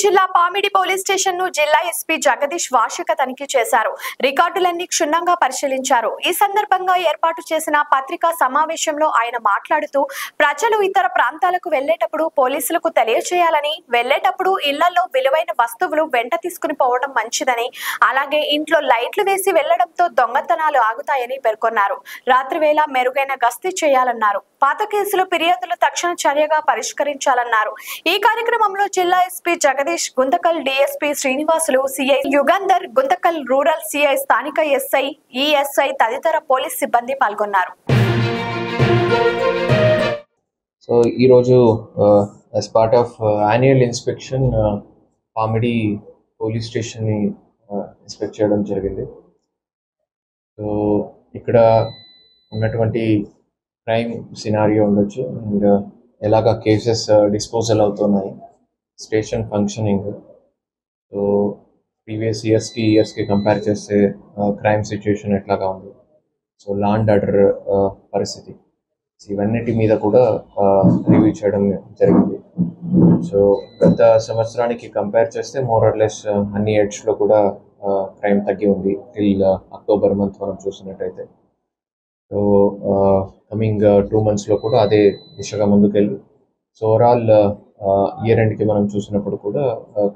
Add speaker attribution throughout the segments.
Speaker 1: జిల్లా Pamidi police station ను జిల్లా ఎస్పీ జగదీష్ వార్షిక తనిఖీ చేశారు. రికార్డులన్నీ క్షుణ్ణంగా పరిశీలించారు. ఈ సందర్భంగా ఏర్పాటు చేసిన పత్రికా సమావేశంలో ఆయన మాట్లాడుతూ ప్రజలు ఇతర ప్రాంతాలకు వెళ్లేటప్పుడు పోలీసులకు తెలియజేయాలని, వెళ్లేటప్పుడు ఇళ్లలో విలువైన వస్తువులు వెంట తీసుకుని పోవడం మంచిదని, అలాగే ఇంట్లో లైట్లు వేసి వెళ్లడంతో దొంగతనాలు ఆగుతాయని పేర్కొన్నారు. రాత్రి వేళ మెరుగైన గస్తీ చేయాలన్నారు. పాత కేసులు ఫిర్యాదులు తక్షణ చర్యగా పరిష్కరించాలన్నారు. ఈ కార్యక్రమంలో జిల్లా SP Jagadish, Guntakal DSP Srinivasulu, CI Yugandhar, Guntakal rural CI, స్థానిక ఎస్ఐ, ఈఎస్ఐ తదితర పోలీస్ సిబ్బంది పాల్గొన్నారు.
Speaker 2: సో ఈరోజు as part of annual inspection Pamidi police స్టేషన్ని ఇన్స్పెక్ట్ చేయడం జరిగింది. సో ఇక్కడ ఉన్నటువంటి క్రైమ్ సినారియో ఉండొచ్చు అండ్ ఎలాగా కేసెస్ డిస్పోజల్ అవుతున్నాయి, స్టేషన్ ఫంక్షనింగ్, సో ప్రీవియస్ ఇయర్స్కి కంపేర్ చేస్తే క్రైమ్ సిచ్యుయేషన్ ఎట్లాగా ఉంది, సో లా అండ్ ఆర్డర్ పరిస్థితి, ఇవన్నిటి మీద కూడా రివ్యూ చేయడం జరిగింది. సో గత సంవత్సరానికి కంపేర్ చేస్తే మోర్ ఆర్ లెస్ అన్ని ఎడ్జ్లో కూడా క్రైమ్ తగ్గి ఉంది టిల్ అక్టోబర్ మంత్ మనం చూసినట్టయితే. సో కమింగ్ 2 monthsలో కూడా అదే దిశగా ముందుకెళ్ళి సో ఓవరాల్ ఇయర్ ఎండ్కి మనం చూసినప్పుడు కూడా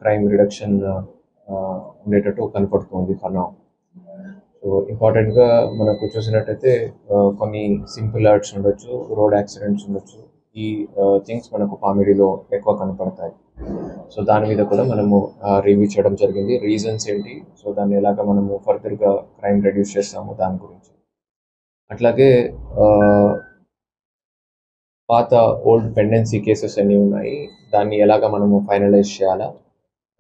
Speaker 2: క్రైమ్ రిడక్షన్ ఉండేటట్టు కనపడుతుంది ఫర్ నౌ. సో ఇంపార్టెంట్గా మనకు చూసినట్టయితే కొన్ని సింపుల్ యాక్ట్స్ ఉండొచ్చు, రోడ్ యాక్సిడెంట్స్ ఉండొచ్చు, ఈ థింగ్స్ మనకు పామిడిలో ఎక్కువ కనపడతాయి. సో దాని మీద కూడా మనము రివ్యూ చేయడం జరిగింది. రీజన్స్ ఏంటి, సో దాన్ని ఎలాగ మనము ఫర్దర్గా క్రైమ్ రెడ్యూస్ చేస్తాము దాని గురించి. అట్లాగే పాత ఓల్డ్ పెండెన్సీ కేసెస్ అన్నీ ఉన్నాయి, దాన్ని ఎలాగ మనము ఫైనలైజ్ చేయాలా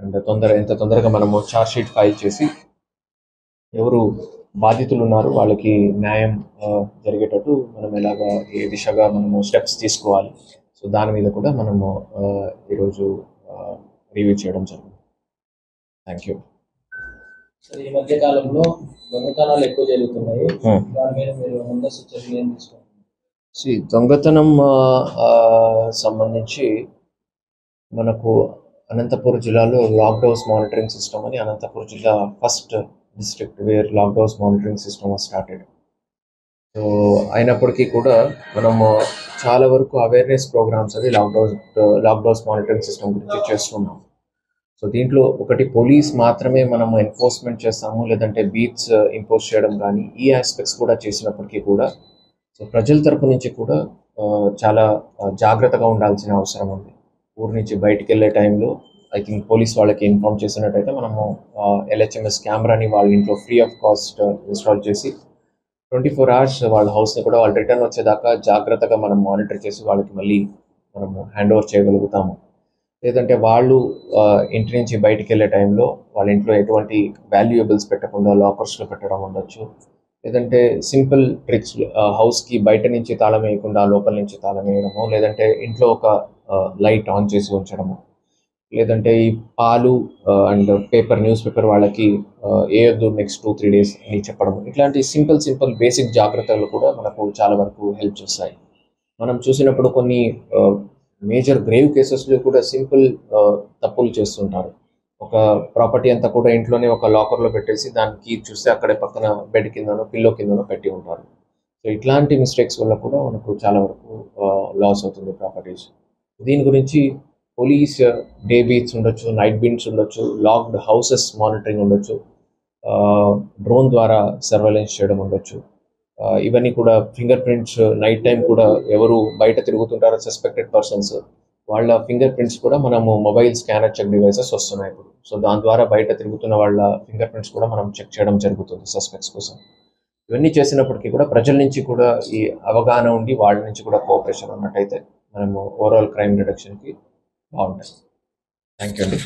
Speaker 2: అండ్ ఎంత తొందరగా మనము ఛార్జ్ షీట్ ఫైల్ చేసి ఎవరు బాధితులు ఉన్నారు వాళ్ళకి న్యాయం జరిగేటట్టు మనం ఎలాగా ఏ దిశగా మనము స్టెప్స్ తీసుకోవాలి, సో దాని మీద కూడా మనము ఈరోజు రివ్యూ చేయడం జరిగింది. Thank you.
Speaker 3: ఈ మధ్య కాలంలో దొంగతనాలు ఎక్కువ జరుగుతున్నాయి, దాని మీద మీరు ముందస్తు చర్యలు ఏం తీసుకుంటున్నారు?
Speaker 2: దొంగతనం సంబంధించి మనకు అనంతపూర్ జిల్లాలో లాక్డౌన్స్ మానిటరింగ్ సిస్టమ్ అని, అనంతపూర్ జిల్లా first district wear lockdowns monitoring system was started. So అయినప్పటికీ కూడా మనము చాలా వరకు అవేర్నెస్ ప్రోగ్రామ్స్ అది లాక్డౌన్స్ మానిటరింగ్ సిస్టమ్ గురించి చేస్తున్నాం. సో దీంట్లో ఒకటి పోలీస్ మాత్రమే మనము ఎన్ఫోర్స్మెంట్ చేస్తాము, లేదంటే బీట్స్ ఇంపోజ్ చేయడం కానీ ఈ ఆస్పెక్ట్స్ కూడా చేసినప్పటికీ కూడా సో ప్రజల తరపు నుంచి కూడా చాలా జాగ్రత్తగా ఉండాల్సిన అవసరం ఉంది. ఊరి నుంచి బయటికి వెళ్ళే టైంలో ఐ థింక్ పోలీస్ వాళ్ళకి ఇన్ఫార్మ్ చేసినట్టయితే మనము LHMS కెమెరాని వాళ్ళ ఇంట్లో ఫ్రీ ఆఫ్ కాస్ట్ ఇన్స్టాల్ చేసి 24 hours వాళ్ళ హౌస్ని కూడా వాళ్ళు రిటర్న్ వచ్చేదాకా జాగ్రత్తగా మనం మానిటర్ చేసి వాళ్ళకి మళ్ళీ మనము హ్యాండ్ ఓవర్ చేయగలుగుతాము. లేదంటే వాళ్ళు ఇంటి నుంచి బయటికి వెళ్ళే టైంలో వాళ్ళ ఇంట్లో ఎటువంటి వాల్యుయబుల్స్ పెట్టకుండా లాకర్స్లో పెట్టడం ఉండొచ్చు, లేదంటే సింపుల్ ట్రిక్స్, హౌస్కి బయట నుంచి తాళం వేయకుండా లోపల నుంచి తాళం వేయడము, లేదంటే ఇంట్లో ఒక లైట్ ఆన్ చేసి ఉంచడము, లేదంటే ఈ పాలు అండ్ న్యూస్ పేపర్ వాళ్ళకి వేయొద్దు నెక్స్ట్ 2-3 days అని చెప్పడము, ఇట్లాంటి సింపుల్ బేసిక్ జాగ్రత్తలు కూడా మనకు చాలా వరకు హెల్ప్ చేస్తాయి. మనం చూసినప్పుడు కొన్ని మేజర్ గ్రేవ్ కేసెస్లో కూడా సింపుల్ తప్పులు చేస్తుంటారు. ఒక ప్రాపర్టీ అంతా కూడా ఇంట్లోనే ఒక లాకర్లో పెట్టేసి దానికి చూస్తే అక్కడే పక్కన బెడ్ కిందనో పిల్లో కిందనో పెట్టి ఉంటారు. సో ఇట్లాంటి మిస్టేక్స్ వల్ల కూడా మనకు చాలా వరకు లాస్ అవుతుంది ప్రాపర్టీస్. దీని గురించి పోలీస్ డే బీట్స్ ఉండొచ్చు, నైట్ బీట్స్ ఉండొచ్చు, లాక్డ్ హౌసెస్ మానిటరింగ్ ఉండొచ్చు, డ్రోన్ ద్వారా సర్వేలెన్స్ చేయడం ఉండొచ్చు. ఇవన్నీ కూడా ఫింగర్ ప్రింట్స్, నైట్ టైం కూడా ఎవరు బయట తిరుగుతుంటారో సస్పెక్టెడ్ పర్సన్స్ వాళ్ళ ఫింగర్ ప్రింట్స్ కూడా మనము మొబైల్ స్కానర్ చెక్ డివైసెస్ వస్తున్నాయి ఇప్పుడు. సో దాని ద్వారా బయట తిరుగుతున్న వాళ్ళ ఫింగర్ ప్రింట్స్ కూడా మనం చెక్ చేయడం జరుగుతుంది సస్పెక్ట్స్ కోసం. ఇవన్నీ చేసినప్పటికీ కూడా ప్రజల నుంచి కూడా ఈ అవగాహన ఉండి వాళ్ళ నుంచి కూడా కోఆపరేషన్ ఉన్నట్టయితే మనము ఓవరాల్ క్రైమ్ రిడక్షన్కి బాగుంటుంది. థ్యాంక్ యూ అండి.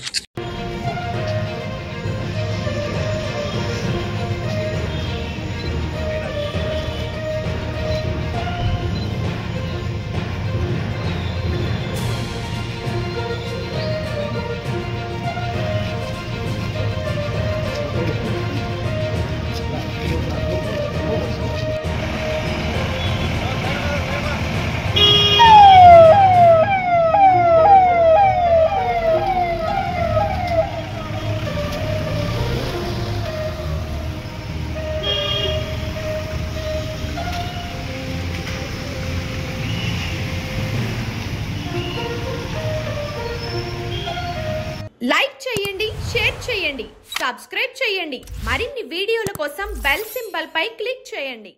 Speaker 1: లైక్ చేయండి, షేర్ చేయండి, సబ్స్క్రైబ్ చేయండి. మరిన్ని వీడియోల కోసం బెల్ సింబల్ పై క్లిక్ చేయండి.